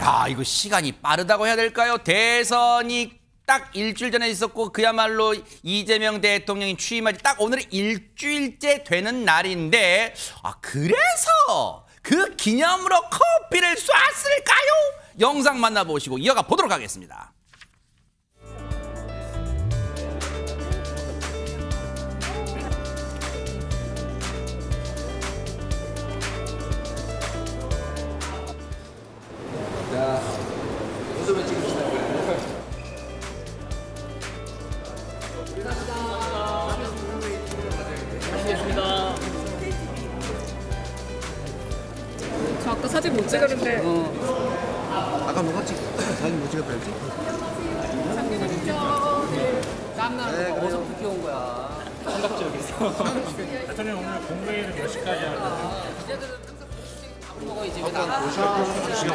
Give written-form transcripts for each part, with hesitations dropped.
야, 이거 시간이 빠르다고 해야 될까요? 대선이 딱 일주일 전에 있었고 그야말로 이재명 대통령이 취임한 지 딱 오늘 일주일째 되는 날인데 그래서 그 기념으로 커피를 쐈을까요? 영상 만나보시고 이어가 보도록 하겠습니다. 자, 모습을 찍읍시다. 저 아까 사진 못 찍었는데. 아까 누가 사진 못 찍었다지? 땀나는 거 어디서 그렇게 온 거야? 삼각지역에서. 대통령 오늘 공회의는 몇 시까지 하나요? 기자들은 항상 밥을 먹어야지. 왜 아까 나가? 2시간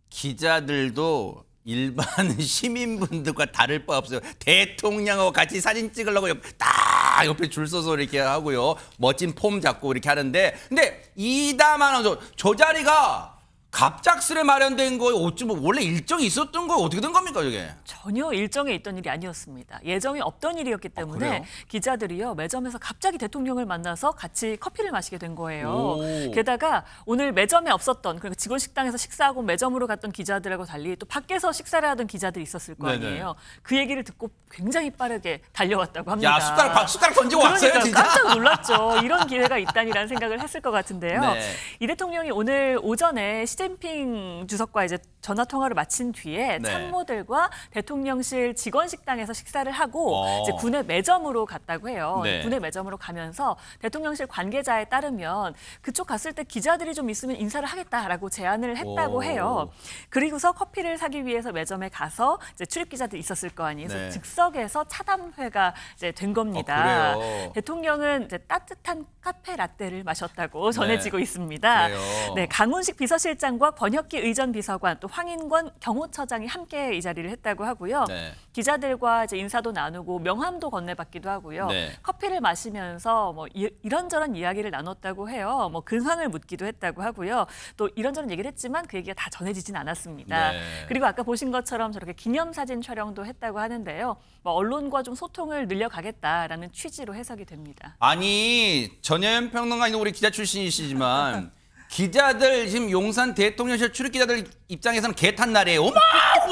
기자들도 일반 시민분들과 다를 바 없어요. 대통령하고 같이 사진 찍으려고 딱 옆에 줄 서서 이렇게 하고요. 멋진 폼 잡고 이렇게 하는데, 근데 이담하는 저 자리가 갑작스레 마련된 거예요? 어찌 뭐 원래 일정이 있었던 거예요? 어떻게 된 겁니까, 저게? 전혀 일정에 있던 일이 아니었습니다. 예정이 없던 일이었기 때문에 기자들이요 매점에서 갑자기 대통령을 만나서 같이 커피를 마시게 된 거예요. 게다가 오늘 매점에 없었던, 그러니까 직원 식당에서 식사하고 매점으로 갔던 기자들하고 달리 또 밖에서 식사를 하던 기자들이 있었을 거 아니에요. 네네. 그 얘기를 듣고 굉장히 빠르게 달려왔다고 합니다. 야, 숟가락 던지고 왔어요, 진짜? 깜짝 놀랐죠. 이런 기회가 있다니라는 생각을 했을 것 같은데요. 네. 이 대통령이 오늘 오전에 시진핑 주석과 이제 전화 통화를 마친 뒤에 참모들과 대통령실 직원 식당에서 식사를 하고 이제 군의 매점으로 갔다고 해요. 군의 매점으로 가면서 대통령실 관계자에 따르면 그쪽 갔을 때 기자들이 좀 있으면 인사를 하겠다라고 제안을 했다고 해요. 그리고서 커피를 사기 위해서 매점에 가서 이제 출입 기자들이 있었을 거 아니에요. 그래서 즉석에서 차담회가 이제 된 겁니다. 대통령은 이제 따뜻한 카페 라떼를 마셨다고 전해지고 있습니다. 네, 강훈식 비서실장과 권혁기 의전 비서관 또 황인권 경호처장이 함께 이 자리를 했다고 하고요. 기자들과 이제 인사도 나누고 명함도 건네받기도 하고요. 커피를 마시면서 뭐 이런저런 이야기를 나눴다고 해요. 뭐 근황을 묻기도 했다고 하고요. 또 이런저런 얘기를 했지만 그 얘기가 다 전해지진 않았습니다. 그리고 아까 보신 것처럼 저렇게 기념사진 촬영도 했다고 하는데요. 뭐 언론과 좀 소통을 늘려가겠다라는 취지로 해석이 됩니다. 아니, 전혜연 평론가님 우리 기자 출신이시지만 기자들 지금 용산 대통령실 출입 기자들 입장에서는 개탄 날이에요. 어머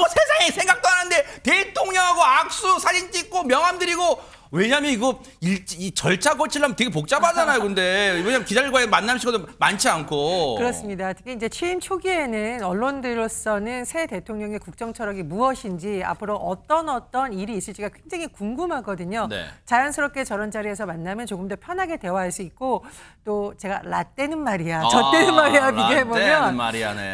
세상에 생각도 안 하는데 대통령하고 악수 사진 찍고 명함 드리고, 왜냐면 이거 이 절차 거치려면 되게 복잡하잖아요. 근데 왜냐면 기자들과의 만남 시간도 많지 않고. 그렇습니다. 특히 이제 취임 초기에는 언론들로서는 새 대통령의 국정 철학이 무엇인지 앞으로 어떤 일이 있을지가 굉장히 궁금하거든요. 자연스럽게 저런 자리에서 만나면 조금 더 편하게 대화할 수 있고, 또 제가 라떼는 말이야, 저 때는 말이야 비교해보면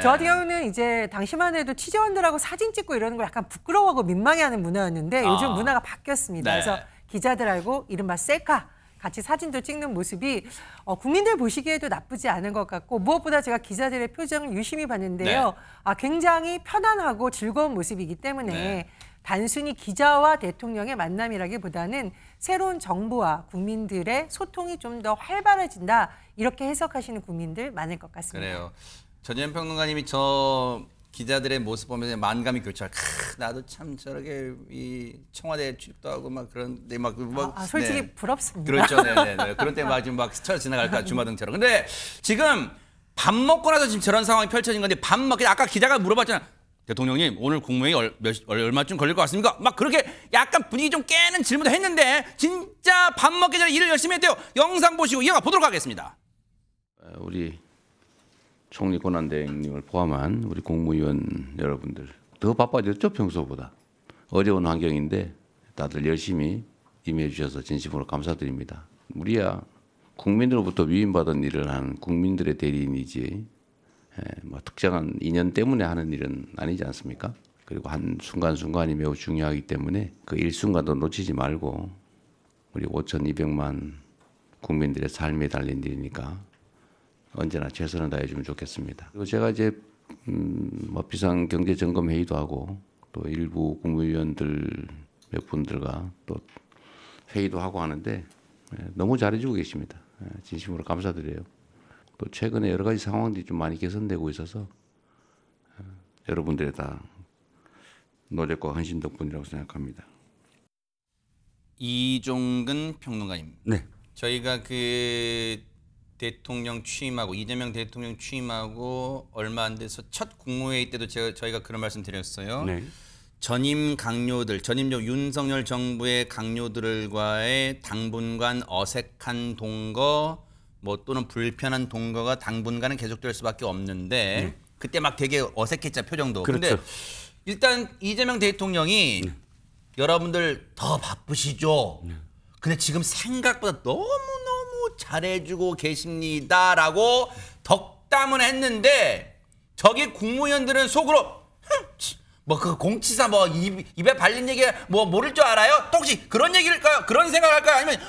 저 같은 경우는 이제 당시만 해도 취재원들하고 사진 찍고 이러는 걸 약간 부끄러워하고 민망해하는 문화였는데 요즘 문화가 바뀌었습니다. 그래서 기자들하고 이른바 셀카 같이 사진도 찍는 모습이 국민들 보시기에도 나쁘지 않은 것 같고, 무엇보다 제가 기자들의 표정을 유심히 봤는데요. 굉장히 편안하고 즐거운 모습이기 때문에 단순히 기자와 대통령의 만남이라기보다는 새로운 정부와 국민들의 소통이 좀 더 활발해진다, 이렇게 해석하시는 국민들 많을 것 같습니다. 그래요. 전혜연 평론가님이 저 기자들의 모습 보면서 만감이 교차. 나도 참 저렇게 이 청와대 출입도 하고 막 그런데 막 솔직히 부럽습니다. 그렇죠, 네네. 그런 때 막 지금 막 스쳐 지나갈까 주마등처럼. 근데 지금 밥 먹고 나서 지금 저런 상황이 펼쳐진 건데, 아까 기자가 물어봤잖아. 대통령님 오늘 국무회의 얼마쯤 걸릴 것 같습니까? 막 그렇게 약간 분위기 좀 깨는 질문도 했는데 진짜 밥 먹기 전에 일을 열심히 했대요. 영상 보시고 이어가 보도록 하겠습니다. 우리 총리 권한대행님을 포함한 우리 국무위원 여러분들 더 바빠졌죠, 평소보다. 어려운 환경인데 다들 열심히 임해 주셔서 진심으로 감사드립니다. 우리야 국민으로부터 위임받은 일을 하는 국민들의 대리인이지 뭐 특정한 인연 때문에 하는 일은 아니지 않습니까? 그리고 한 순간순간이 매우 중요하기 때문에 그 일순간도 놓치지 말고, 우리 5,200만 국민들의 삶에 달린 일이니까 언제나 최선을 다해주면 좋겠습니다. 그리고 제가 이제 뭐 비상경제점검회의도 하고 또 일부 국무위원들 몇 분들과 또 회의도 하고 하는데 너무 잘해주고 계십니다. 진심으로 감사드려요. 또 최근에 여러 가지 상황들이 좀 많이 개선되고 있어서 여러분들의 다 노력과 헌신 덕분이라고 생각합니다. 이종근 평론가님. 네. 저희가 그 대통령 취임하고 이재명 대통령 취임하고 얼마 안 돼서 첫 국무회의 때도 저희가 그런 말씀 드렸어요. 네. 전임 윤석열 정부의 강요들과의 당분간 어색한 동거 뭐 또는 불편한 동거가 당분간은 계속될 수밖에 없는데 그때 막 되게 어색했잖아요, 표정도. 그렇죠. 근데 일단 이재명 대통령이 여러분들 더 바쁘시죠. 근데 지금 생각보다 너무너무 잘해주고 계십니다라고 덕담은 했는데 저기 국무위원들은 속으로 뭐 그 공치사 뭐 입에 발린 얘기 뭐 모를 줄 알아요? 또 혹시 그런 얘기일까요? 그런 생각할까요? 아니면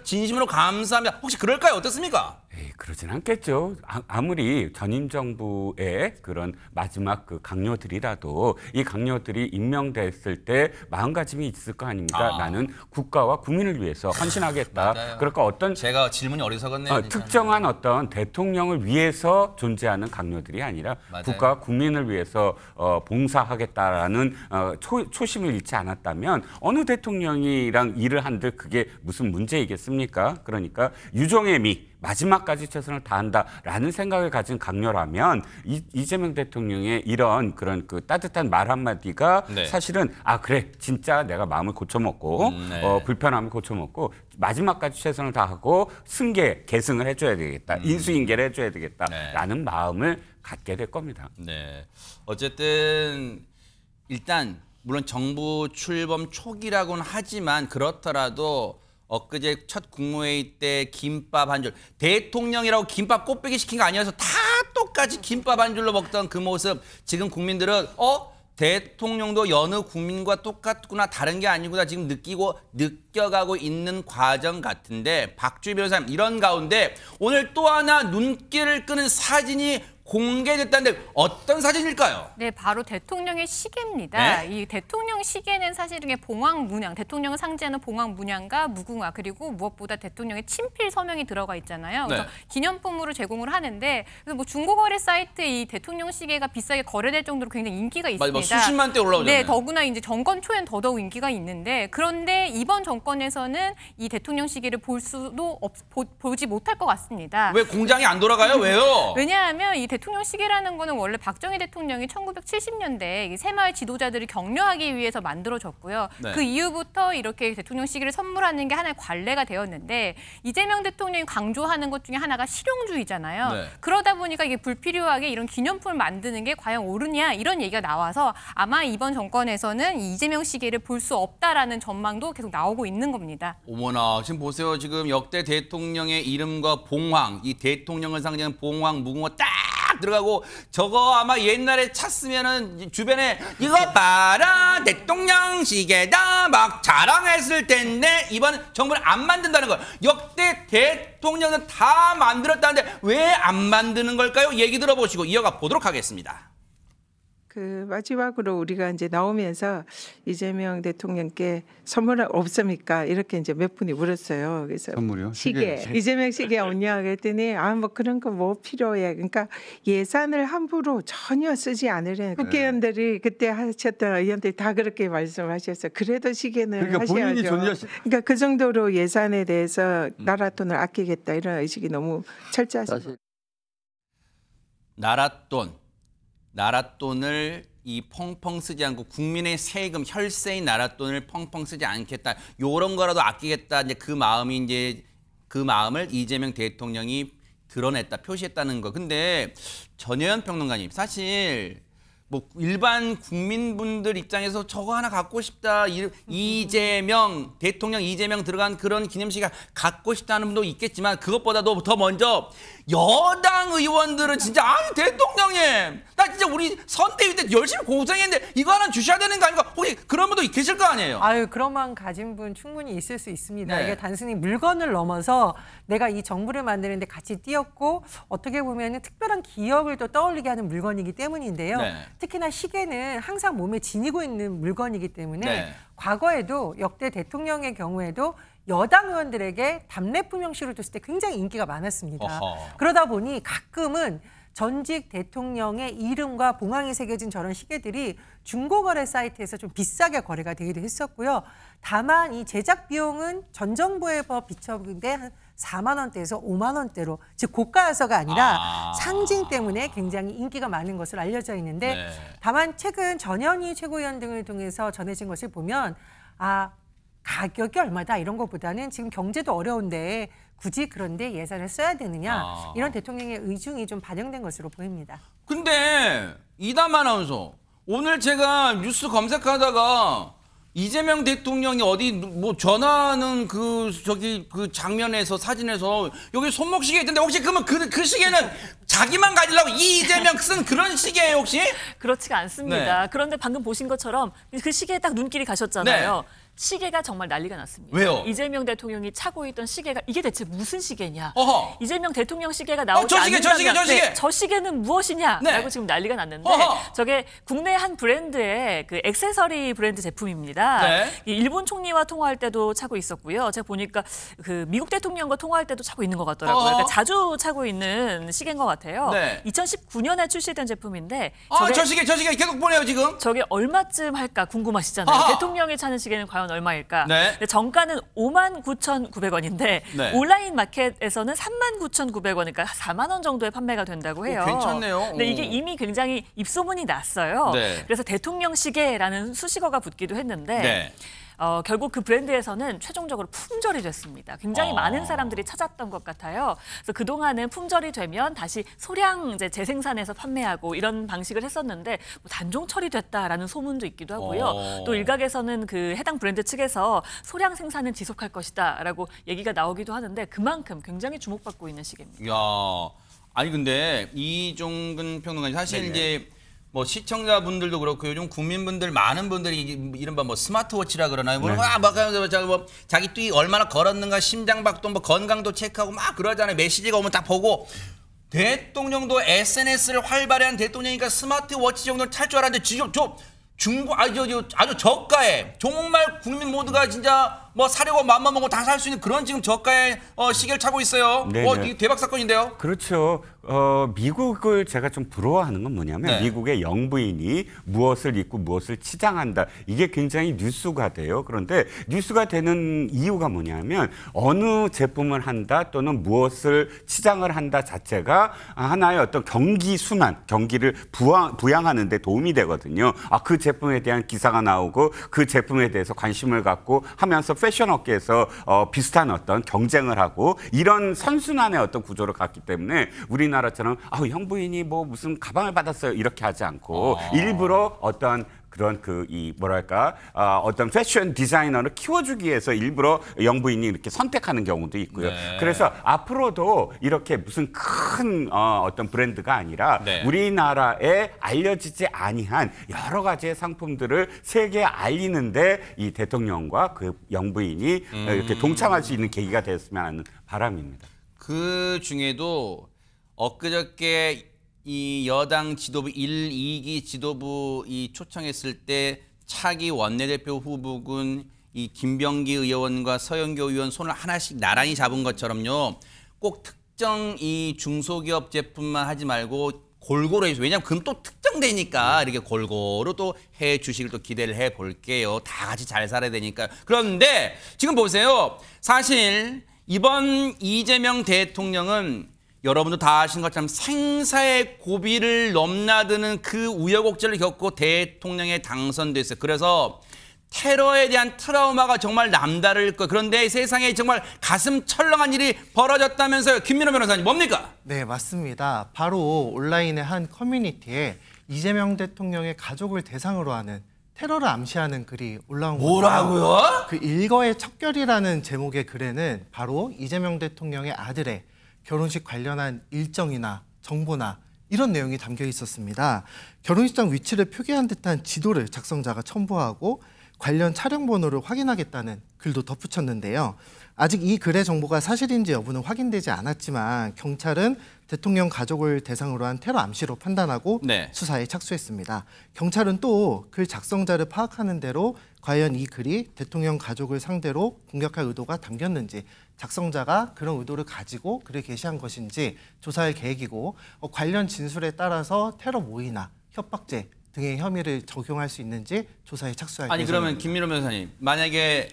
진심으로 감사합니다. 혹시 그럴까요? 어떻습니까? 에이, 그러진 않겠죠. 아무리 전임 정부의 그런 마지막 그 강요들이라도 이 강요들이 임명됐을 때 마음가짐이 있을 거 아닙니까? 나는 국가와 국민을 위해서 헌신하겠다. 맞아요. 그러니까 어떤 제가 질문이 어리석었네요. 특정한 어떤 대통령을 위해서 존재하는 강요들이 아니라 맞아요. 국가와 국민을 위해서 봉사하겠다라는 초심을 잃지 않았다면 어느 대통령이랑 일을 한들 그게 무슨 문제이겠습니까? 그러니까 유종의 미 마지막까지 최선을 다한다라는 생각을 가진 강요라면 이재명 대통령의 이런 그런 그 따뜻한 말 한마디가 네. 사실은 그래 진짜 내가 마음을 고쳐먹고 불편함을 고쳐먹고 마지막까지 최선을 다하고 계승을 해줘야 되겠다. 인수인계를 해줘야 되겠다라는 마음을 갖게 될 겁니다. 네. 어쨌든 일단 물론 정부 출범 초기라고는 하지만 그렇더라도 엊그제 첫 국무회의 때 김밥 한 줄 대통령이라고 김밥 꽃배기 시킨 거 아니어서 다 똑같이 김밥 한 줄로 먹던 그 모습 지금 국민들은 대통령도 여느 국민과 똑같구나 다른 게 아니구나 지금 느껴가고 있는 과정 같은데 박주희 변호사님 이런 가운데 오늘 또 하나 눈길을 끄는 사진이 공개됐다는데 어떤 사진일까요? 네, 바로 대통령의 시계입니다. 네? 이 대통령 시계는 사실 중에 봉황 문양, 대통령을 상징하는 봉황 문양과 무궁화 그리고 무엇보다 대통령의 친필 서명이 들어가 있잖아요. 그래서 네. 기념품으로 제공을 하는데 그래서 뭐 중고거래 사이트에 이 대통령 시계가 비싸게 거래될 정도로 굉장히 인기가 있습니다. 뭐 수십만 대 올라오잖아요. 네, 더구나 이제 정권 초엔 더더욱 인기가 있는데 그런데 이번 정권에서는 이 대통령 시계를 보지 못할 것 같습니다. 왜 공장이 안 돌아가요? 왜요? 왜냐하면 이 대통령 시계라는 거는 원래 박정희 대통령이 1970년대 새마을 지도자들을 격려하기 위해서 만들어졌고요. 네. 그 이후부터 이렇게 대통령 시계를 선물하는 게 하나의 관례가 되었는데 이재명 대통령이 강조하는 것 중에 하나가 실용주의잖아요. 네. 그러다 보니까 이게 불필요하게 이런 기념품을 만드는 게 과연 옳으냐 이런 얘기가 나와서 아마 이번 정권에서는 이재명 시계를 볼 수 없다라는 전망도 계속 나오고 있는 겁니다. 어머나 지금 보세요. 지금 역대 대통령의 이름과 봉황 이 대통령을 상징하는 봉황 무궁화 딱 들어가고 저거 아마 옛날에 찼으면은 주변에 이거 봐라 대통령 시계다 막 자랑했을 텐데 이번 정부는 안 만든다는 거. 역대 대통령은 다 만들었다는데 왜 안 만드는 걸까요? 얘기 들어보시고 이어가 보도록 하겠습니다. 그 마지막으로 우리가 이제 나오면서 이재명 대통령께 선물 없습니까? 이렇게 이제 몇 분이 물었어요. 그래서 선물이요? 시계. 이재명 시계 없냐 그랬더니 뭐 그런 거 뭐 필요해. 그러니까 예산을 함부로 전혀 쓰지 않으려는 국회의원들이 그때 하셨던 의원들이 다 그렇게 말씀하셨어요. 그래도 시계는 그러니까 하셔야죠. 본인이 그러니까 그 정도로 예산에 대해서 나라 돈을 아끼겠다 이런 의식이 너무 철저하시고. 나라 돈을 이 펑펑 쓰지 않고 국민의 세금 혈세인 나라 돈을 펑펑 쓰지 않겠다. 요런 거라도 아끼겠다. 이제 그 마음을 이재명 대통령이 드러냈다, 표시했다는 거. 근데 전혜연 평론가님, 사실 뭐 일반 국민분들 입장에서 저거 하나 갖고 싶다. 이재명 대통령 이재명 들어간 그런 기념시가 갖고 싶다는 분도 있겠지만 그것보다도 더 먼저 여당 의원들은 진짜 아니 대통령님 나 진짜 우리 선대위 때 열심히 고생했는데 이거 하나 주셔야 되는 거 아닌가? 혹시 그런 분도 계실 거 아니에요? 아유 그런 마음 가진 분 충분히 있을 수 있습니다. 네. 이게 단순히 물건을 넘어서 내가 이 정부를 만드는데 같이 뛰었고 어떻게 보면 특별한 기억을 또 떠올리게 하는 물건이기 때문인데요. 네. 특히나 시계는 항상 몸에 지니고 있는 물건이기 때문에 네. 과거에도 역대 대통령의 경우에도 여당 의원들에게 답례품형식으로 줬을 때 굉장히 인기가 많았습니다. 어허. 그러다 보니 가끔은 전직 대통령의 이름과 봉황이 새겨진 저런 시계들이 중고거래 사이트에서 좀 비싸게 거래가 되기도 했었고요. 다만 이 제작 비용은 전 정부에 비춰본데 한 4만 원대에서 5만 원대로, 즉 고가여서가 아니라 상징 때문에 굉장히 인기가 많은 것으로 알려져 있는데 네. 다만 최근 전현희 최고위원 등을 통해서 전해진 것을 보면 가격이 얼마다 이런 것보다는 지금 경제도 어려운데 굳이 그런데 예산을 써야 되느냐 이런 대통령의 의중이 좀 반영된 것으로 보입니다. 근데 이담 아나운서 오늘 제가 뉴스 검색하다가 이재명 대통령이 어디 뭐 전화하는 그 장면에서 사진에서 여기 손목시계 있던데 혹시 그러면 그 시계는 자기만 가지려고 이재명 쓴 그런 시계예요 혹시? 그렇지가 않습니다. 네. 그런데 방금 보신 것처럼 그 시계에 딱 눈길이 가셨잖아요. 네. 시계가 정말 난리가 났습니다. 왜요? 이재명 대통령이 차고 있던 시계가 이게 대체 무슨 시계냐? 어허. 이재명 대통령 시계가 나오지 저 시계, 않는다면 저 시계. 저 시계는 무엇이냐라고 네. 지금 난리가 났는데 어허. 저게 국내 한 브랜드의 그 액세서리 브랜드 제품입니다. 네. 일본 총리와 통화할 때도 차고 있었고요. 제가 보니까 그 미국 대통령과 통화할 때도 차고 있는 것 같더라고요. 어허. 그러니까 자주 차고 있는 시계인 것 같아요. 네. 2019년에 출시된 제품인데 저 시계 계속 보내요 지금. 저게 얼마쯤 할까 궁금하시잖아요. 아하. 대통령이 차는 시계는 과연 얼마일까? 네. 근데 정가는 59,900원인데 네. 온라인 마켓에서는 39,900원, 그러니까 4만 원 정도에 판매가 된다고 해요. 괜찮네요. 근데 이게 이미 굉장히 입소문이 났어요. 네. 그래서 대통령 시계라는 수식어가 붙기도 했는데 네. 결국 그 브랜드에서는 최종적으로 품절이 됐습니다. 굉장히 많은 사람들이 찾았던 것 같아요. 그래서 그동안은 품절이 되면 다시 소량 이제 재생산해서 판매하고 이런 방식을 했었는데 뭐 단종 처리됐다라는 소문도 있기도 하고요. 또 일각에서는 그 해당 브랜드 측에서 소량 생산은 지속할 것이다라고 얘기가 나오기도 하는데 그만큼 굉장히 주목받고 있는 시기입니다. 야, 아니 근데 이종근 평론가님 사실 이제 뭐 시청자분들도 그렇고 요즘 국민분들 많은 분들이 이른바 뭐 스마트워치라 그러나요? 뭐, 뭐 자기 뛰 얼마나 걸었는가 심장박동 뭐 건강도 체크하고 막 그러잖아요. 메시지가 오면 딱 보고 대통령도 SNS를 활발히 한 대통령이니까 스마트워치 정도는 탈 줄 알았는데 지금 중고 아주 저가에 정말 국민 모두가 진짜 뭐 사려고 맘만 먹고 다 살 수 있는 그런 지금 저가의 시계를 차고 있어요. 이게 대박 사건인데요. 그렇죠. 미국을 제가 좀 부러워하는 건 뭐냐면 네. 미국의 영부인이 무엇을 입고 무엇을 치장한다. 이게 굉장히 뉴스가 돼요. 그런데 뉴스가 되는 이유가 뭐냐면 어느 제품을 한다 또는 무엇을 치장을 한다 자체가 하나의 어떤 경기 순환, 경기를 부양하는 데 도움이 되거든요. 그 제품에 대한 기사가 나오고 그 제품에 대해서 관심을 갖고 하면서 패션 업계에서 비슷한 어떤 경쟁을 하고 이런 선순환의 어떤 구조를 갖기 때문에 우리나라처럼 형부인이 뭐 무슨 가방을 받았어요 이렇게 하지 않고 일부러 어떤 그런 어떤 패션 디자이너를 키워주기 위해서 일부러 영부인이 이렇게 선택하는 경우도 있고요. 네. 그래서 앞으로도 이렇게 무슨 큰 어떤 브랜드가 아니라 네. 우리나라에 알려지지 아니한 여러 가지의 상품들을 세계에 알리는데 이 대통령과 그 영부인이 이렇게 동참할 수 있는 계기가 되었으면 하는 바람입니다. 그 중에도 엊그저께 이 여당 지도부 1, 2기 지도부 초청했을 때 차기 원내대표 후보군 이 김병기 의원과 서영교 의원 손을 하나씩 나란히 잡은 것처럼요. 꼭 특정 이 중소기업 제품만 하지 말고 골고루 해주세요. 왜냐하면 그럼 또 특정되니까 이렇게 골고루 또 해 주시길 또 기대를 해볼게요. 다 같이 잘 살아야 되니까. 그런데 지금 보세요. 사실 이번 이재명 대통령은 여러분도 다 아시는 것처럼 생사의 고비를 넘나드는 그 우여곡절을 겪고 대통령에 당선됐어요. 그래서 테러에 대한 트라우마가 정말 남다를 거. 그런데 세상에 정말 가슴 철렁한 일이 벌어졌다면서요. 김민호 변호사님 뭡니까? 네, 맞습니다. 바로 온라인의 한 커뮤니티에 이재명 대통령의 가족을 대상으로 하는 테러를 암시하는 글이 올라온 거예요. 뭐라고요? 그 일거의 척결이라는 제목의 글에는 바로 이재명 대통령의 아들의 결혼식 관련한 일정이나 정보나 이런 내용이 담겨 있었습니다. 결혼식장 위치를 표기한 듯한 지도를 작성자가 첨부하고 관련 차량 번호를 확인하겠다는 글도 덧붙였는데요. 아직 이 글의 정보가 사실인지 여부는 확인되지 않았지만 경찰은 대통령 가족을 대상으로 한 테러 암시로 판단하고 수사에 착수했습니다. 경찰은 또 글 작성자를 파악하는 대로 과연 이 글이 대통령 가족을 상대로 공격할 의도가 담겼는지, 작성자가 그런 의도를 가지고 글을 게시한 것인지 조사할 계획이고, 관련 진술에 따라서 테러 모의나 협박죄 등의 혐의를 적용할 수 있는지 조사에 착수할 아니 예정입니다. 그러면 김민호 변호사님, 만약에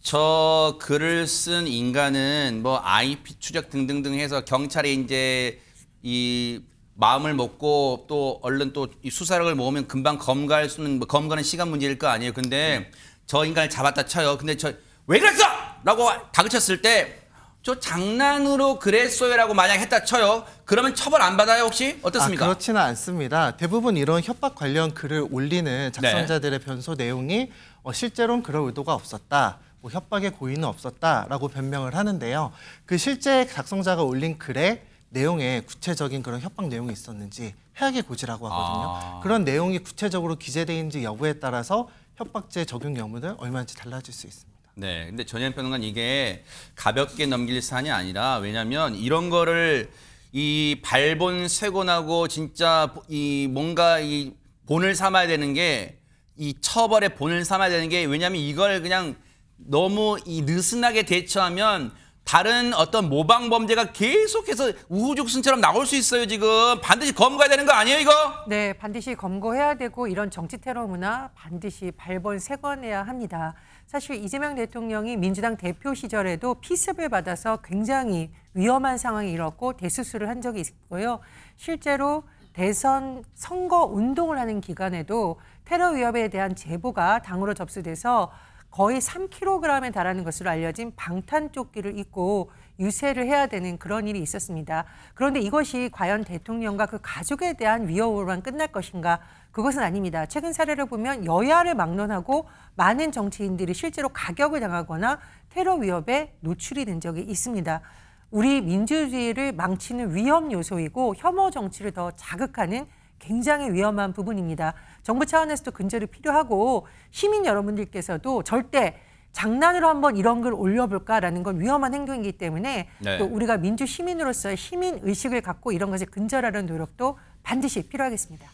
저 글을 쓴 인간은 뭐 IP 추적 등등등 해서 경찰이 이제 이 마음을 먹고 또 얼른 또 이 수사력을 모으면 금방 검거할 수는, 뭐 검거는 시간 문제일 거 아니에요. 근데 저 인간을 잡았다 쳐요. 근데 저 왜 그랬어? 라고 다그쳤을 때 저 장난으로 그랬어요라고 만약 했다 쳐요. 그러면 처벌 안 받아요 혹시? 어떻습니까? 그렇지는 않습니다. 대부분 이런 협박 관련 글을 올리는 작성자들의 변소 내용이 실제로는 그럴 의도가 없었다, 뭐 협박의 고의는 없었다라고 변명을 하는데요. 그 실제 작성자가 올린 글에 내용에 구체적인 그런 협박 내용이 있었는지 해악의 고지라고 하거든요. 그런 내용이 구체적으로 기재되어 있는지 여부에 따라서 협박죄 적용 여부는 얼마인지 달라질 수 있습니다. 네, 근데 전현 평론가는 이게 가볍게 넘길 사안이 아니라, 왜냐하면 이런 거를 이 발본색원하고 진짜 이 뭔가 이 본을 삼아야 되는 게, 이 처벌의 본을 삼아야 되는 게, 왜냐하면 이걸 그냥 너무 이 느슨하게 대처하면 다른 어떤 모방 범죄가 계속해서 우후죽순처럼 나올 수 있어요. 지금 반드시 검거해야 되는 거 아니에요, 이거? 네, 반드시 검거해야 되고 이런 정치 테러 문화 반드시 발본색원해야 합니다. 사실 이재명 대통령이 민주당 대표 시절에도 피습을 받아서 굉장히 위험한 상황이 일었고 대수술을 한 적이 있고요. 실제로 대선 선거 운동을 하는 기간에도 테러 위협에 대한 제보가 당으로 접수돼서 거의 3kg에 달하는 것으로 알려진 방탄조끼를 입고 유세를 해야 되는 그런 일이 있었습니다. 그런데 이것이 과연 대통령과 그 가족에 대한 위협으로만 끝날 것인가? 그것은 아닙니다. 최근 사례를 보면 여야를 막론하고 많은 정치인들이 실제로 가격을 당하거나 테러 위협에 노출이 된 적이 있습니다. 우리 민주주의를 망치는 위험 요소이고 혐오 정치를 더 자극하는 굉장히 위험한 부분입니다. 정부 차원에서도 근절이 필요하고 시민 여러분들께서도 절대 장난으로 한번 이런 글 올려볼까라는 건 위험한 행동이기 때문에 또 우리가 민주 시민으로서의 시민 의식을 갖고 이런 것을 근절하려는 노력도 반드시 필요하겠습니다.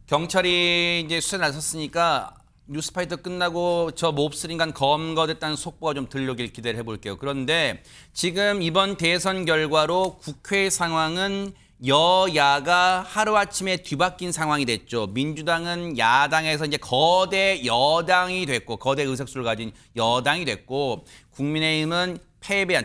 경찰이 이제 수사에 나섰으니까 뉴스파이터 끝나고 저 몹쓸 인간 검거됐다는 속보가 좀 들려오길 기대를 해볼게요. 그런데 지금 이번 대선 결과로 국회 상황은 여야가 하루아침에 뒤바뀐 상황이 됐죠. 민주당은 야당에서 이제 거대 여당이 됐고, 거대 의석수를 가진 여당이 됐고, 국민의힘은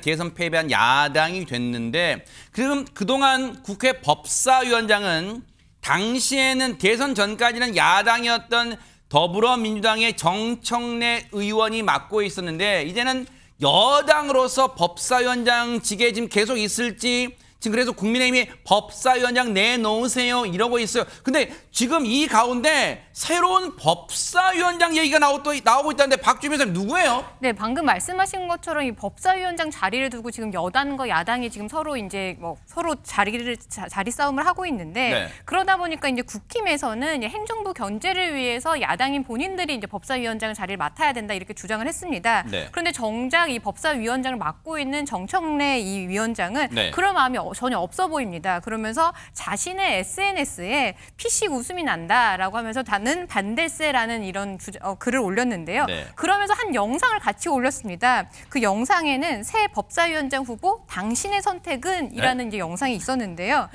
대선 패배한 야당이 됐는데, 그럼 그동안 국회 법사위원장은 당시에는 대선 전까지는 야당이었던 더불어민주당의 정청래 의원이 맡고 있었는데, 이제는 여당으로서 법사위원장직에 지금 계속 있을지, 지금 그래서 국민의힘이 법사위원장 내놓으세요 이러고 있어요. 근데 지금 이 가운데 새로운 법사위원장 얘기가 나오고 있다는데 박주민 선생님 누구예요? 네, 방금 말씀하신 것처럼 이 법사위원장 자리를 두고 지금 여당과 야당이 지금 서로 이제 서로 자리 싸움을 하고 있는데 그러다 보니까 이제 국힘에서는 행정부 견제를 위해서 야당인 본인들이 이제 법사위원장 자리를 맡아야 된다 이렇게 주장을 했습니다. 그런데 정작 이 법사위원장을 맡고 있는 정청래 이 위원장은 그럴 마음이 전혀 없어 보입니다. 그러면서 자신의 SNS에 피식 웃음이 난다라고 하면서 나는 반댈세라는 이런 글을 올렸는데요. 그러면서 한 영상을 같이 올렸습니다. 그 영상에는 새 법사위원장 후보 당신의 선택은 이라는 이제 영상이 있었는데요.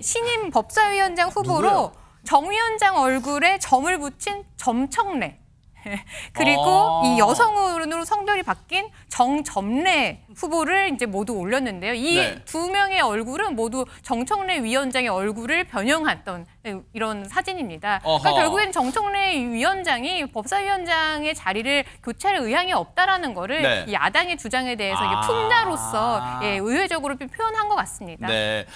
신임 법사위원장 후보로 누구요? 정 위원장 얼굴에 점을 붙인 점청래. 그리고 이 여성으로 성별이 바뀐 정점래 후보를 이제 모두 올렸는데요. 이 두 명의 얼굴은 모두 정청래 위원장의 얼굴을 변형했던 이런 사진입니다. 그러니까 결국엔 정청래 위원장이 법사위원장의 자리를 교체할 의향이 없다라는 거를 이 야당의 주장에 대해서 이게 풍자로서 의회적으로 표현한 것 같습니다.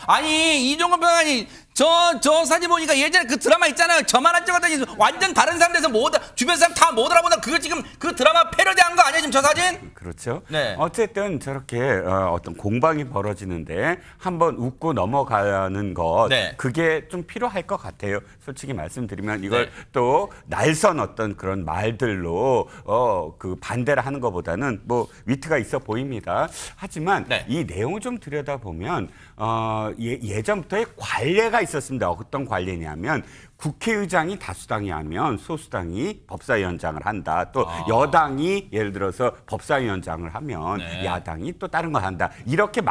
아니 이종건 변호사님 저 사진 보니까 예전에 그 드라마 있잖아요. 저만한 찍었더니 완전 다른 사람 돼서 주변 사람 다 못 알아본다. 그거 지금 그 드라마 패러디한 거 아니에요 지금 저 사진? 그렇죠. 네. 어쨌든 저렇게 어떤 공방이 벌어지는데 한번 웃고 넘어가는 것, 네. 그게 좀 필요할 것 같아요. 솔직히 말씀드리면 이걸 네. 또 날선 어떤 그런 말들로 그 반대를 하는 것보다는 뭐 위트가 있어 보입니다. 하지만 네. 이 내용을 좀 들여다보면 예전부터의 관례가 있었습니다. 어떤 관례냐면 국회의장이 다수당이 하면 소수당이 법사위원장을 한다. 또 여당이 예를 들어서 법사위원장을 하면 네. 야당이 또 다른 걸 한다. 이렇게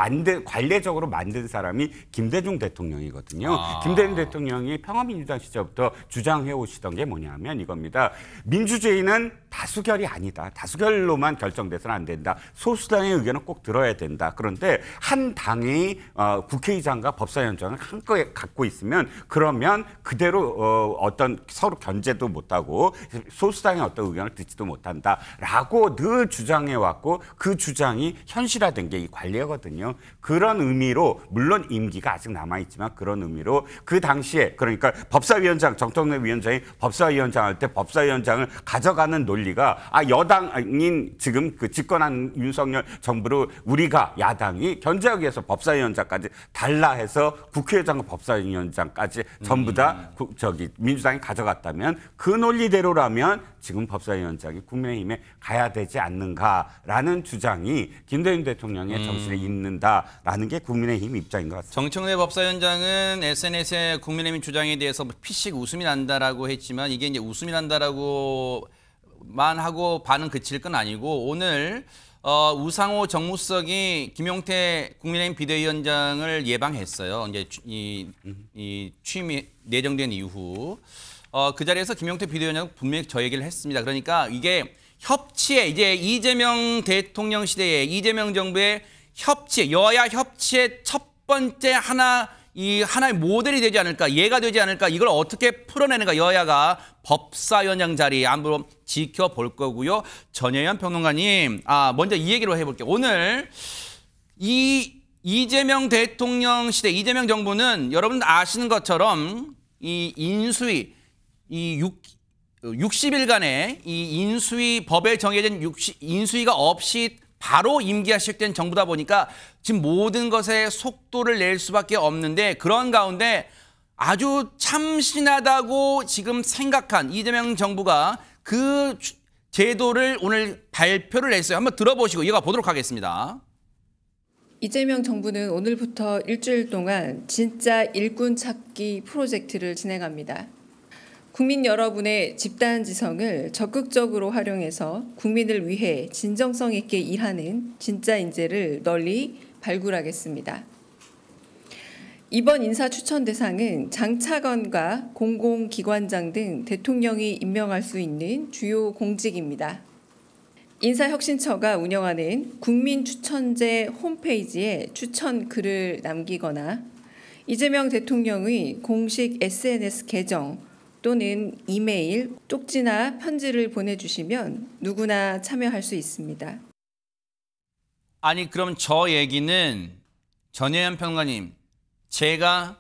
관례적으로 만든 사람이 김대중 대통령이거든요. 김대중 대통령이 평화민주당 시절부터 주장해 오시던 게 뭐냐면 이겁니다. 민주주의는 다수결이 아니다. 다수결로만 결정돼서는 안 된다. 소수당의 의견은 꼭 들어야 된다. 그런데 한 당이 국회의장과 법사위원장을 한꺼에 갖고 있으면 그러면 그대로 어떤 서로 견제도 못하고 소수당의 어떤 의견을 듣지도 못한다라고 늘 주장해왔고 그 주장이 현실화된 게 이 관례거든요. 그런 의미로 물론 임기가 아직 남아있지만 그런 의미로 그 당시에 그러니까 법사위원장 정청래 위원장이 법사위원장 할 때 법사위원장을 가져가는 논리가 여당인 지금 그 집권한 윤석열 정부로 우리가 야당이 견제하기 위해서 법사위원장까지 달라 해서 국회의장과 법사위원장까지 전부 다 민주당이 가져갔다면 그 논리대로라면 지금 법사위원장이 국민의힘에 가야 되지 않는가라는 주장이 김대중 대통령의 정신에 있는다라는 게 국민의힘 입장인 것 같습니다. 정청래 법사위원장은 SNS에 국민의힘 주장에 대해서 피식 웃음이 난다라고 했지만 이게 이제 웃음이 난다라고만 하고 반은 그칠 건 아니고 오늘 우상호 정무수석이 김용태 국민의힘 비대위원장을 예방했어요. 이제 이 취임이 내정된 이후 그 자리에서 김용태 비대위원장은 분명히 저 얘기를 했습니다. 그러니까 이게 협치에 이제 이재명 대통령 시대에 이재명 정부의 협치, 여야 협치의 첫 번째 하나의 모델이 되지 않을까, 예가 되지 않을까, 이걸 어떻게 풀어내는가 여야가 법사위원장 자리 한번 지켜볼 거고요. 전혜연 평론가님, 먼저 이 얘기로 해볼게요. 오늘 이재명 대통령 시대, 이재명 정부는 여러분 아시는 것처럼 이 인수위, 60일간의 이 인수위 법에 정해진 인수위가 없이 바로 임기가 시작된 정부다 보니까 지금 모든 것에 속도를 낼 수밖에 없는데 그런 가운데 아주 참신하다고 지금 생각한 이재명 정부가 그 제도를 오늘 발표를 했어요. 한번 들어보시고 이어가 보도록 하겠습니다. 이재명 정부는 오늘부터 일주일 동안 진짜 일꾼 찾기 프로젝트를 진행합니다. 국민 여러분의 집단 지성을 적극적으로 활용해서 국민을 위해 진정성 있게 일하는 진짜 인재를 널리 발굴하겠습니다. 이번 인사 추천 대상은 장차관과 공공기관장 등 대통령이 임명할 수 있는 주요 공직입니다. 인사혁신처가 운영하는 국민추천제 홈페이지에 추천 글을 남기거나 이재명 대통령의 공식 SNS 계정 또는 이메일, 쪽지나 편지를 보내주시면 누구나 참여할 수 있습니다. 아니 그럼 저 얘기는 전혜연 평론가님, 제가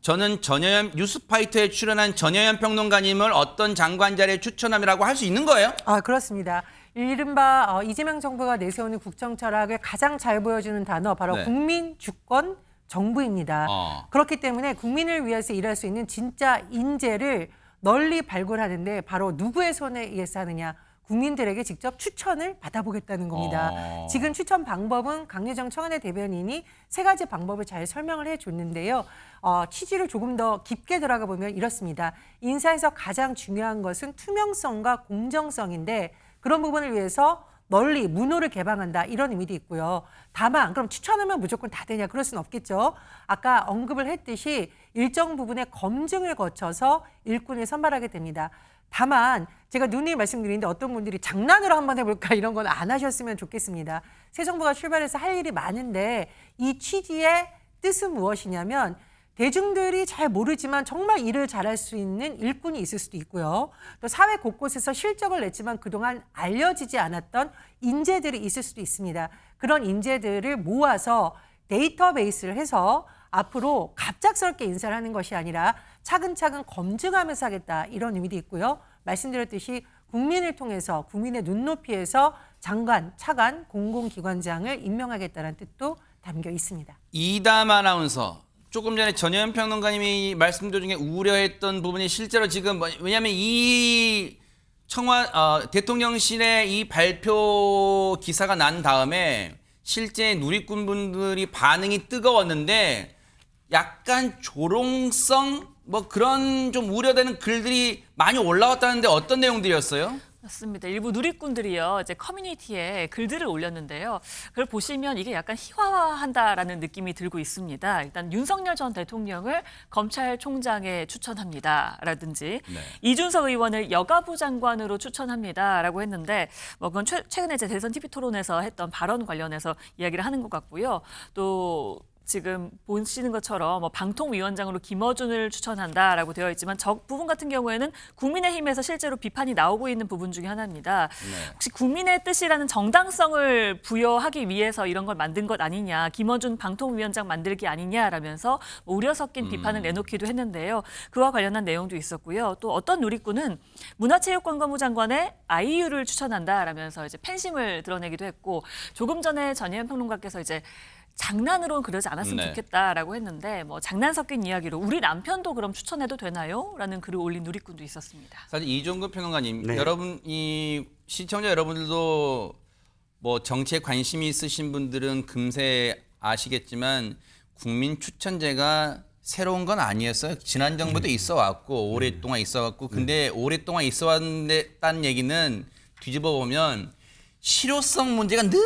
저는 전혜연 뉴스파이터에 출연한 전혜연 평론가님을 어떤 장관 자리에 추천함이라고 할 수 있는 거예요? 그렇습니다. 이른바 이재명 정부가 내세우는 국정 철학을 가장 잘 보여주는 단어 바로 네. 국민, 주권, 정부입니다. 그렇기 때문에 국민을 위해서 일할 수 있는 진짜 인재를 널리 발굴하는데 바로 누구의 손에 의해서 하느냐. 국민들에게 직접 추천을 받아보겠다는 겁니다. 지금 추천 방법은 강유정 청와대 대변인이 3가지 방법을 잘 설명을 해줬는데요. 취지를 조금 더 깊게 들어가 보면 이렇습니다. 인사에서 가장 중요한 것은 투명성과 공정성인데 그런 부분을 위해서 널리 문호를 개방한다 이런 의미도 있고요. 다만 그럼 추천하면 무조건 다 되냐 그럴 수는 없겠죠. 아까 언급을 했듯이 일정 부분의 검증을 거쳐서 일꾼을 선발하게 됩니다. 다만 제가 누누이 말씀드리는데 어떤 분들이 장난으로 한번 해볼까 이런 건 안 하셨으면 좋겠습니다. 새 정부가 출발해서 할 일이 많은데 이 취지의 뜻은 무엇이냐면 대중들이 잘 모르지만 정말 일을 잘할 수 있는 일꾼이 있을 수도 있고요. 또 사회 곳곳에서 실적을 냈지만 그동안 알려지지 않았던 인재들이 있을 수도 있습니다. 그런 인재들을 모아서 데이터베이스를 해서 앞으로 갑작스럽게 인사를 하는 것이 아니라 차근차근 검증하면서 하겠다 이런 의미도 있고요. 말씀드렸듯이 국민을 통해서 국민의 눈높이에서 장관, 차관, 공공기관장을 임명하겠다는 뜻도 담겨 있습니다. 이담 아나운서, 조금 전에 전혜연 평론가님이 말씀 도중에 우려했던 부분이 실제로 지금 왜냐하면 이 대통령실의 이 발표 기사가 난 다음에 실제 누리꾼분들이 반응이 뜨거웠는데 약간 조롱성 그런 좀 우려되는 글들이 많이 올라왔다는데 어떤 내용들이었어요? 맞습니다. 일부 누리꾼들이요, 이제 커뮤니티에 글들을 올렸는데요. 그걸 보시면 이게 약간 희화화한다라는 느낌이 들고 있습니다. 일단 윤석열 전 대통령을 검찰총장에 추천합니다라든지 이준석 의원을 여가부 장관으로 추천합니다라고 했는데 그건 최근에 이제 대선 TV 토론에서 했던 발언 관련해서 이야기를 하는 것 같고요. 또 지금 보시는 것처럼 방통위원장으로 김어준을 추천한다라고 되어 있지만 저 부분 같은 경우에는 국민의힘에서 실제로 비판이 나오고 있는 부분 중에 하나입니다. 혹시 국민의 뜻이라는 정당성을 부여하기 위해서 이런 걸 만든 것 아니냐, 김어준 방통위원장 만들기 아니냐라면서 우려 섞인 비판을 내놓기도 했는데요. 그와 관련한 내용도 있었고요. 또 어떤 누리꾼은 문화체육관광부 장관의 아이유를 추천한다라면서 이제 팬심을 드러내기도 했고, 조금 전에 전혜연 평론가께서 이제 장난으로는 그러지 않았으면 좋겠다라고 했는데 장난 섞인 이야기로 우리 남편도 그럼 추천해도 되나요? 라는 글을 올린 누리꾼도 있었습니다. 사실 이종근 평론가님, 여러분 이 시청자 여러분들도 정치에 관심이 있으신 분들은 금세 아시겠지만 국민 추천제가 새로운 건 아니었어요. 지난 정부도 있어 왔고 오랫동안 있어 왔고 근데 오랫동안 있어 왔다는 얘기는 뒤집어 보면 실효성 문제가 늘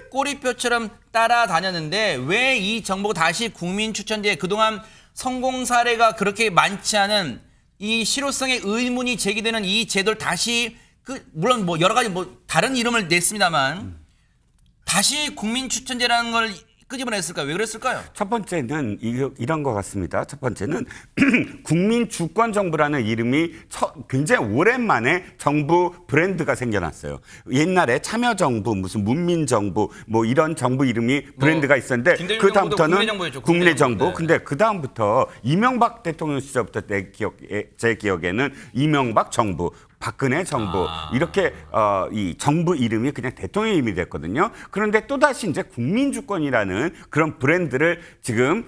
꼬리표처럼 따라다녔는데 왜 이 정부가 다시 국민 추천제, 그동안 성공 사례가 그렇게 많지 않은 이 실효성의 의문이 제기되는 이 제도를 다시 물론 여러 가지 다른 이름을 냈습니다만 다시 국민 추천제라는 걸 끄집어냈을까요? 왜 그랬을까요? 첫 번째는 이런 것 같습니다. 첫 번째는 국민주권정부라는 이름이 굉장히 오랜만에 정부 브랜드가 생겨났어요. 옛날에 참여정부, 무슨 문민정부 이런 정부 이름이 브랜드가 있었는데 그 다음부터는 국민의정부. 근데 그 다음부터 이명박 대통령 시절부터 제 기억에는 이명박 정부, 박근혜 정부 이렇게 이 정부 이름이 그냥 대통령 이름이 됐거든요. 그런데 또다시 이제 국민주권이라는 그런 브랜드를 지금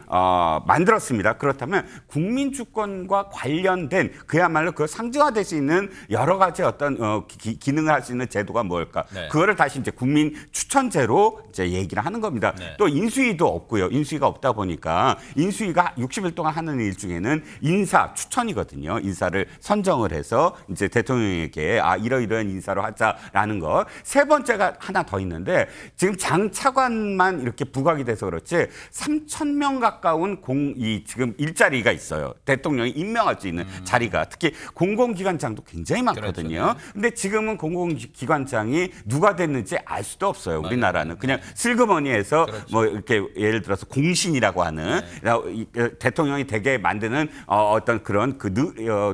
만들었습니다. 그렇다면 국민주권과 관련된 그야말로 그 상징화될 수 있는 여러 가지 어떤 기능을 할 수 있는 제도가 뭘까? 그거를 다시 이제 국민추천제로 이제 얘기를 하는 겁니다. 또 인수위도 없고요. 인수위가 없다 보니까 인수위가 60일 동안 하는 일 중에는 인사 추천이거든요. 인사를 선정을 해서 이제 대통령 에게 이러이러한 인사로 하자라는 것. 세 번째가 하나 더 있는데 지금 장차관만 이렇게 부각이 돼서 그렇지 3,000명 가까운 지금 일자리가 있어요. 대통령이 임명할 수 있는 자리가. 특히 공공기관장도 굉장히 많거든요. 근데 지금은 공공기관장이 누가 됐는지 알 수도 없어요. 우리나라는 그냥 슬그머니에서 이렇게 예를 들어서 공신이라고 하는 대통령이 되게 만드는 어떤 그런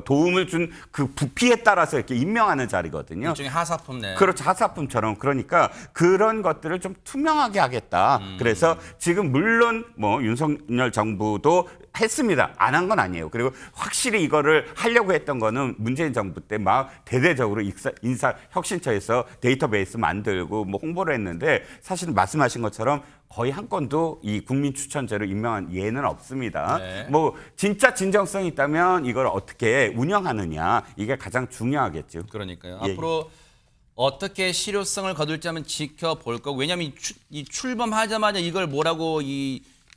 도움을 준 그 부피에 따라서 이렇게 임명하는 자리거든요. 일종의 하사품. 그렇죠. 하사품처럼. 그러니까 그런 것들을 좀 투명하게 하겠다. 그래서 지금 물론 윤석열 정부도 했습니다. 안 한 건 아니에요. 그리고 확실히 이거를 하려고 했던 거는 문재인 정부 때 막 대대적으로 인사혁신처에서 데이터베이스 만들고 홍보를 했는데 사실은 말씀하신 것처럼 거의 한 건도 이 국민추천제로 임명한 예는 없습니다. 진짜 진정성이 있다면 이걸 어떻게 운영하느냐 이게 가장 중요하겠죠. 그러니까요. 앞으로 어떻게 실효성을 거둘지 한번 지켜볼 거고, 왜냐하면 이 출범하자마자 이걸 뭐라고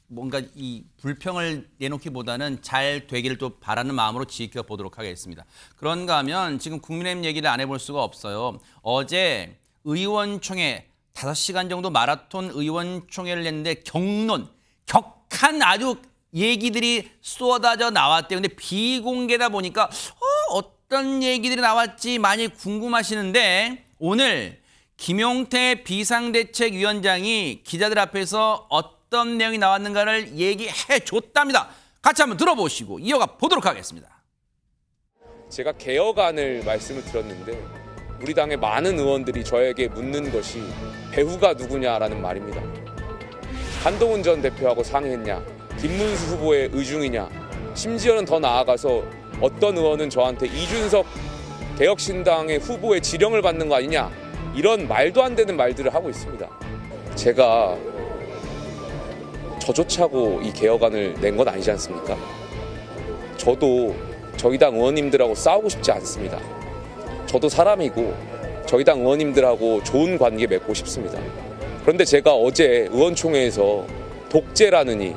뭔가 이 불평을 내놓기보다는 잘 되기를 또 바라는 마음으로 지켜보도록 하겠습니다. 그런가 하면 지금 국민의힘 얘기를 안 해볼 수가 없어요. 어제 의원총회 5시간 정도 마라톤 의원총회를 했는데 격한 아주 얘기들이 쏟아져 나왔대요. 근데 비공개다 보니까 어떤 얘기들이 나왔지 많이 궁금하시는데 오늘 김용태 비상대책위원장이 기자들 앞에서 어떤 내용이 나왔는가를 얘기해 줬답니다. 같이 한번 들어보시고 이어가 보도록 하겠습니다. 제가 개혁안을 말씀을 드렸는데 우리 당의 많은 의원들이 저에게 묻는 것이 배후가 누구냐라는 말입니다. 한동훈 전 대표하고 상의했냐, 김문수 후보의 의중이냐, 심지어는 더 나아가서 어떤 의원은 저한테 이준석 개혁신당의 후보의 지령을 받는 거 아니냐 이런 말도 안 되는 말들을 하고 있습니다. 제가 저조차고 이 개혁안을 낸 건 아니지 않습니까? 저도 저희 당 의원님들하고 싸우고 싶지 않습니다. 저도 사람이고 저희 당 의원님들하고 좋은 관계 맺고 싶습니다. 그런데 제가 어제 의원총회에서 독재라느니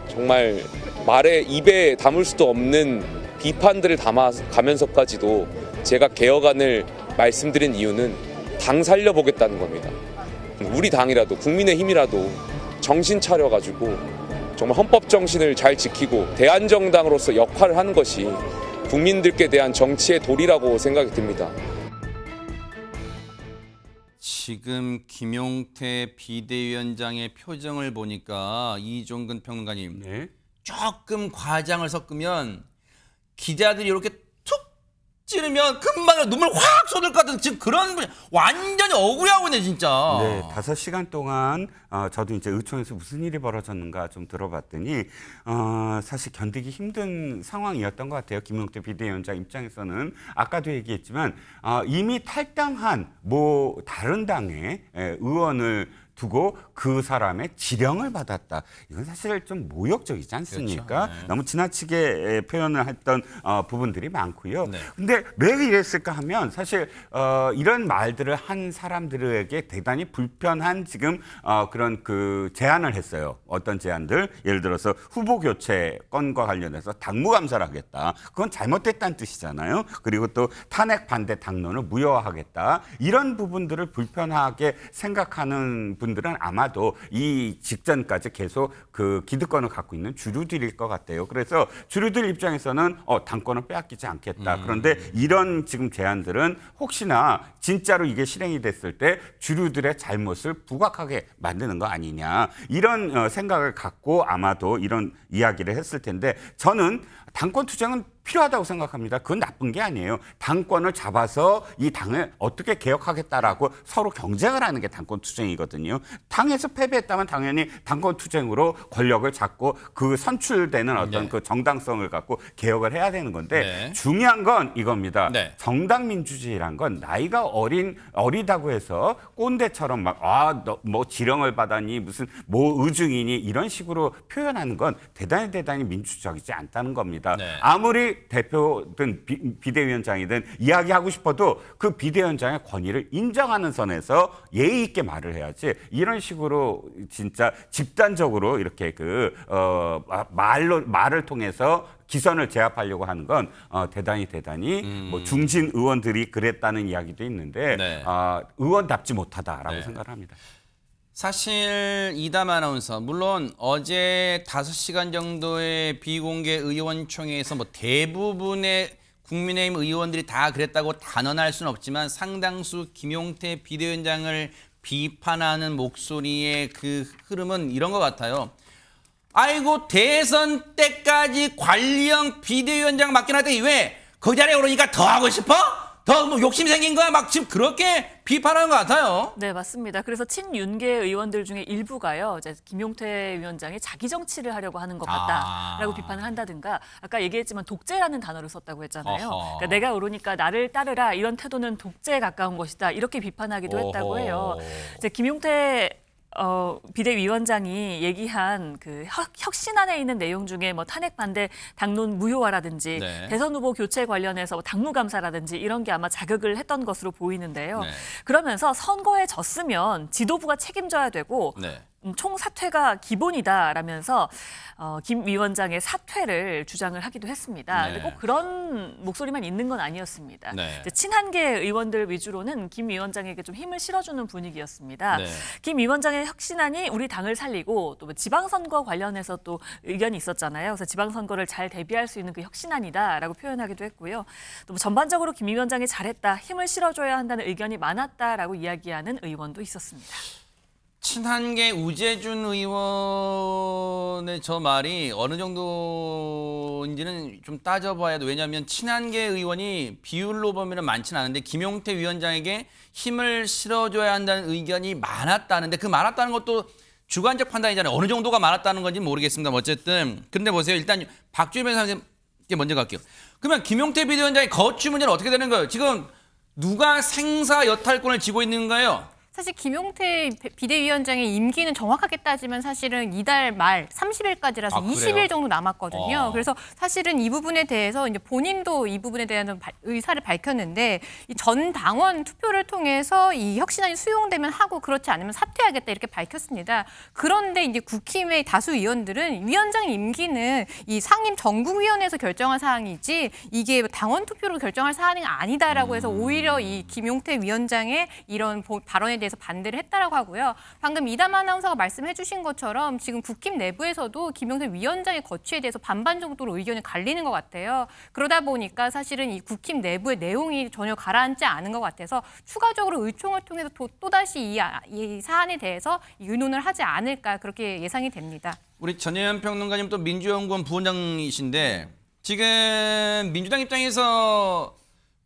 정말 말에 입에 담을 수도 없는 비판들을 담아가면서까지도 제가 개혁안을 말씀드린 이유는 당 살려보겠다는 겁니다. 우리 당이라도 국민의힘이라도 정신 차려가지고 정말 헌법 정신을 잘 지키고 대안정당으로서 역할을 하는 것이 국민들께 대한 정치의 도리라고 생각이 듭니다. 지금 김용태 비대위원장의 표정을 보니까 이종근 평론가님 네. 조금 과장을 섞으면 기자들이 이렇게 툭 찌르면 금방 눈물 확 쏟을 것 같은 지금 그런 분이 완전히 억울해하고 있네 진짜. 네, 5시간 동안 저도 이제 의총에서 무슨 일이 벌어졌는가 좀 들어봤더니 사실 견디기 힘든 상황이었던 것 같아요. 김용태 비대위원장 입장에서는 아까도 얘기했지만 이미 탈당한 다른 당의 의원을 두고 그 사람의 지령을 받았다. 이건 사실 좀 모욕적이지 않습니까? 그렇죠. 네. 너무 지나치게 표현을 했던 부분들이 많고요. 네. 근데 왜 이랬을까 하면 사실 이런 말들을 한 사람들에게 대단히 불편한 지금 그런 그 제안을 했어요. 어떤 제안들? 예를 들어서 후보 교체 건과 관련해서 당무감사를 하겠다. 그건 잘못됐다는 뜻이잖아요. 그리고 또 탄핵 반대 당론을 무효화하겠다. 이런 부분들을 불편하게 생각하는 분들은 아마도 이 직전까지 계속 그 기득권을 갖고 있는 주류들일 것 같아요. 그래서 주류들 입장에서는 당권을 빼앗기지 않겠다. 그런데 이런 지금 제안들은 혹시나 진짜로 이게 실행이 됐을 때 주류들의 잘못을 부각하게 만드는 거 아니냐. 이런 생각을 갖고 아마도 이런 이야기를 했을 텐데 저는 당권 투쟁은 필요하다고 생각합니다. 그건 나쁜 게 아니에요. 당권을 잡아서 이 당을 어떻게 개혁하겠다라고 서로 경쟁을 하는 게 당권 투쟁이거든요. 당에서 패배했다면 당연히 당권 투쟁으로 권력을 잡고 그 선출되는 어떤 그 정당성을 갖고 개혁을 해야 되는 건데 중요한 건 이겁니다. 정당 민주주의란 건 나이가 어리다고 해서 꼰대처럼 막 너 뭐 지령을 받았니 무슨 뭐 의중이니 이런 식으로 표현하는 건 대단히 민주적이지 않다는 겁니다. 아무리 대표든 비대위원장이든 이야기하고 싶어도 그 비대위원장의 권위를 인정하는 선에서 예의 있게 말을 해야지 이런 식으로 진짜 집단적으로 이렇게 말을 통해서 기선을 제압하려고 하는 건 대단히 뭐 중진 의원들이 그랬다는 이야기도 있는데 의원답지 못하다라고 생각을 합니다. 사실 이담 아나운서 물론 어제 5시간 정도의 비공개 의원총회에서 뭐 대부분의 국민의힘 의원들이 다 그랬다고 단언할 수는 없지만 상당수 김용태 비대위원장을 비판하는 목소리의 그 흐름은 이런 것 같아요. 아이고 대선 때까지 관리형 비대위원장 맡긴 하더니 왜 그 자리에 오르니까 더 하고 싶어? 더 뭐 욕심 생긴 거야? 막 지금 그렇게 비판하는 것 같아요. 네, 맞습니다. 그래서 친윤계 의원들 중에 일부가요. 이제 김용태 위원장이 자기 정치를 하려고 하는 것 같다라고 비판을 한다든가 아까 얘기했지만 독재라는 단어를 썼다고 했잖아요. 그러니까 내가 오르니까 나를 따르라 이런 태도는 독재에 가까운 것이다. 이렇게 비판하기도 했다고 해요. 이제 김용태 비대위원장이 얘기한 그 혁신안에 있는 내용 중에 뭐 탄핵 반대 당론 무효화라든지 대선 후보 교체 관련해서 당무감사라든지 이런 게 아마 자극을 했던 것으로 보이는데요. 그러면서 선거에 졌으면 지도부가 책임져야 되고 총사퇴가 기본이다라면서 김 위원장의 사퇴를 주장을 하기도 했습니다. 근데 꼭 그런 목소리만 있는 건 아니었습니다. 이제 친한계 의원들 위주로는 김 위원장에게 좀 힘을 실어주는 분위기였습니다. 김 위원장의 혁신안이 우리 당을 살리고 또 지방선거 관련해서 또 의견이 있었잖아요. 그래서 지방선거를 잘 대비할 수 있는 그 혁신안이다라고 표현하기도 했고요. 또 전반적으로 김 위원장이 잘했다, 힘을 실어줘야 한다는 의견이 많았다라고 이야기하는 의원도 있었습니다. 친한계 우재준 의원의 저 말이 어느 정도인지는 좀 따져봐야 돼. 왜냐하면 친한계 의원이 비율로 보면 많지는 않은데 김용태 위원장에게 힘을 실어줘야 한다는 의견이 많았다는데 그 많았다는 것도 주관적 판단이잖아요. 어느 정도가 많았다는 건지 모르겠습니다. 어쨌든 근데 보세요. 일단 박주희 변호사님께 먼저 갈게요. 그러면 김용태 비대위원장의 거취 문제는 어떻게 되는 거예요? 지금 누가 생사 여탈권을 쥐고 있는 거예요? 사실 김용태 비대위원장의 임기는 정확하게 따지면 사실은 이달 말 30일까지라서 20일 정도 남았거든요. 그래서 사실은 이 부분에 대해서 이제 본인도 이 부분에 대한 의사를 밝혔는데 이 전 당원 투표를 통해서 이 혁신안이 수용되면 하고 그렇지 않으면 사퇴하겠다 이렇게 밝혔습니다. 그런데 이제 국힘의 다수 의원들은 위원장 임기는 이 상임 전국위원회에서 결정할 사항이지 이게 당원 투표로 결정할 사안이 아니다라고 해서 오히려 이 김용태 위원장의 이런 발언에 대해서 반대를 했다라고 하고요. 방금 이담 아나운서가 말씀해 주신 것처럼 지금 국힘 내부에서도 김용태 위원장의 거취에 대해서 반반 정도로 의견이 갈리는 것 같아요. 그러다 보니까 사실은 이 국힘 내부의 내용이 전혀 가라앉지 않은 것 같아서 추가적으로 의총을 통해서 또다시 이 사안에 대해서 의논을 하지 않을까 그렇게 예상이 됩니다. 우리 전혜연 평론가님 또 민주연구원 부원장이신데 지금 민주당 입장에서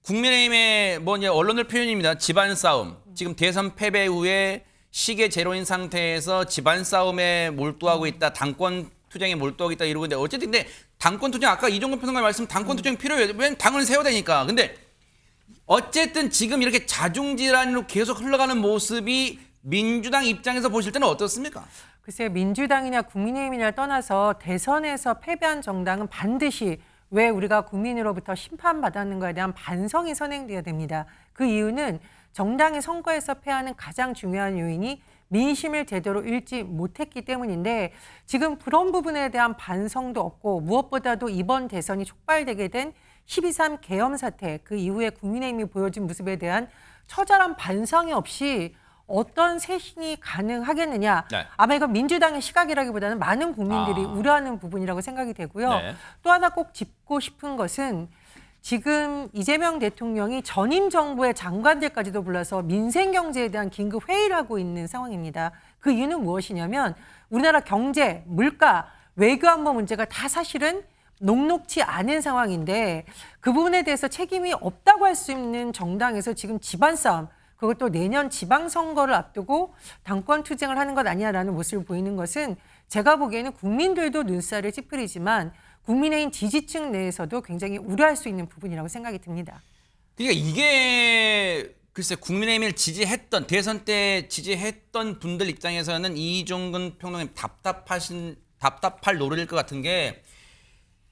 국민의힘의 뭐 이제 언론들 표현입니다. 집안 싸움. 지금 대선 패배 후에 시계 제로인 상태에서 집안 싸움에 몰두하고 있다. 당권 투쟁에 몰두하고 있다 이러고 있는데 어쨌든 근데 당권 투쟁 아까 이종건 평론가 말씀 당권 투쟁 필요해요. 왜냐면 당을 세워야 되니까. 근데 어쨌든 지금 이렇게 자중질환으로 계속 흘러가는 모습이 민주당 입장에서 보실 때는 어떻습니까? 글쎄요. 민주당이냐 국민의힘이냐 떠나서 대선에서 패배한 정당은 반드시 왜 우리가 국민으로부터 심판받았는가에 대한 반성이 선행돼야 됩니다. 그 이유는 정당이 선거에서 패하는 가장 중요한 요인이 민심을 제대로 읽지 못했기 때문인데 지금 그런 부분에 대한 반성도 없고 무엇보다도 이번 대선이 촉발되게 된 12.3 계엄 사태 그 이후에 국민의힘이 보여준 모습에 대한 처절한 반성이 없이 어떤 쇄신이 가능하겠느냐. 네. 아마 이건 민주당의 시각이라기보다는 많은 국민들이 우려하는 부분이라고 생각이 되고요. 네. 또 하나 꼭 짚고 싶은 것은 지금 이재명 대통령이 전임 정부의 장관들까지도 불러서 민생 경제에 대한 긴급 회의를 하고 있는 상황입니다. 그 이유는 무엇이냐면 우리나라 경제, 물가, 외교안보 문제가 다 사실은 녹록치 않은 상황인데 그 부분에 대해서 책임이 없다고 할 수 있는 정당에서 지금 집안 싸움 그것도 내년 지방선거를 앞두고 당권 투쟁을 하는 것 아니냐라는 모습을 보이는 것은 제가 보기에는 국민들도 눈살을 찌푸리지만 국민의힘 지지층 내에서도 굉장히 우려할 수 있는 부분이라고 생각이 듭니다. 그러니까 이게 글쎄 국민의힘을 지지했던 대선 때 지지했던 분들 입장에서는 이종근 평론가님 답답할 노릇일 것 같은 게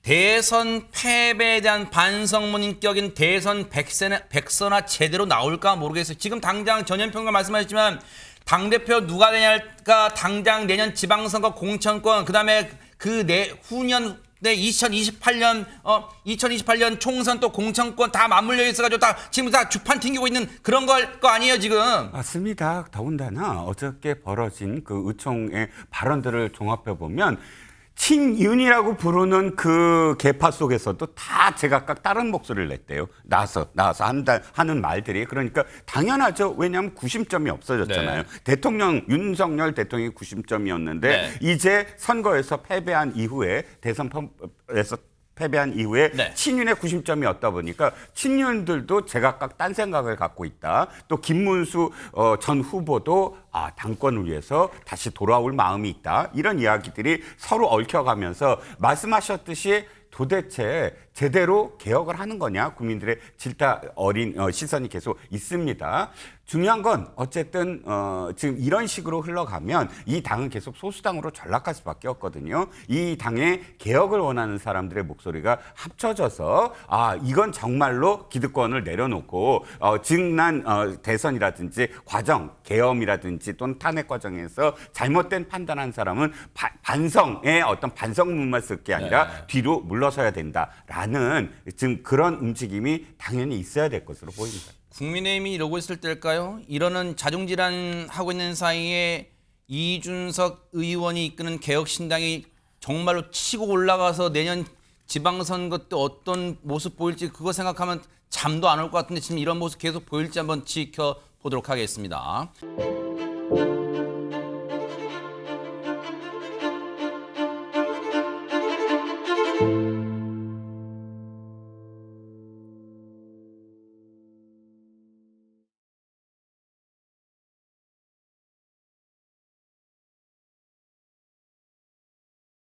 대선 패배에 대한 반성문인격인 대선 백서나 제대로 나올까 모르겠어요. 지금 당장 전현 평론가 말씀하셨지만 당대표 누가 되냐가 당장 내년 지방선거 공천권 그다음에 그 후년 네, 2028년 총선 또 공천권 다 맞물려 있어가지고 지금 다 주판 튕기고 있는 그런 거 아니에요, 지금? 맞습니다. 더군다나 어저께 벌어진 그 의총의 발언들을 종합해보면 친윤이라고 부르는 그 계파 속에서도 다 제각각 다른 목소리를 냈대요. 나와서 하는 말들이. 그러니까 당연하죠. 왜냐하면 구심점이 없어졌잖아요. 네. 윤석열 대통령이 구심점이었는데 네. 이제 선거에서 패배한 이후에 대선에서 패배한 이후에 네. 친윤의 구심점이었다 보니까 친윤들도 제각각 딴 생각을 갖고 있다. 또 김문수 전 후보도 당권을 위해서 다시 돌아올 마음이 있다. 이런 이야기들이 서로 얽혀가면서 말씀하셨듯이 도대체 제대로 개혁을 하는 거냐 국민들의 질타 어린 시선이 계속 있습니다. 중요한 건 어쨌든 지금 이런 식으로 흘러가면 이 당은 계속 소수당으로 전락할 수밖에 없거든요. 이 당의 개혁을 원하는 사람들의 목소리가 합쳐져서 이건 정말로 기득권을 내려놓고 지난 대선이라든지 과정, 계엄이라든지 또는 탄핵 과정에서 잘못된 판단한 사람은 반성의 어떤 반성문만 쓸 게 아니라 네. 뒤로 물러서야 된다라는 지금 그런 움직임이 당연히 있어야 될 것으로 보입니다. 국민의힘이 이러고 있을 때일까요? 이러는 자중질환 하고 있는 사이에 이준석 의원이 이끄는 개혁신당이 정말로 치고 올라가서 내년 지방선거 때 어떤 모습 보일지 그거 생각하면 잠도 안 올 것 같은데 지금 이런 모습 계속 보일지 한번 지켜보도록 하겠습니다.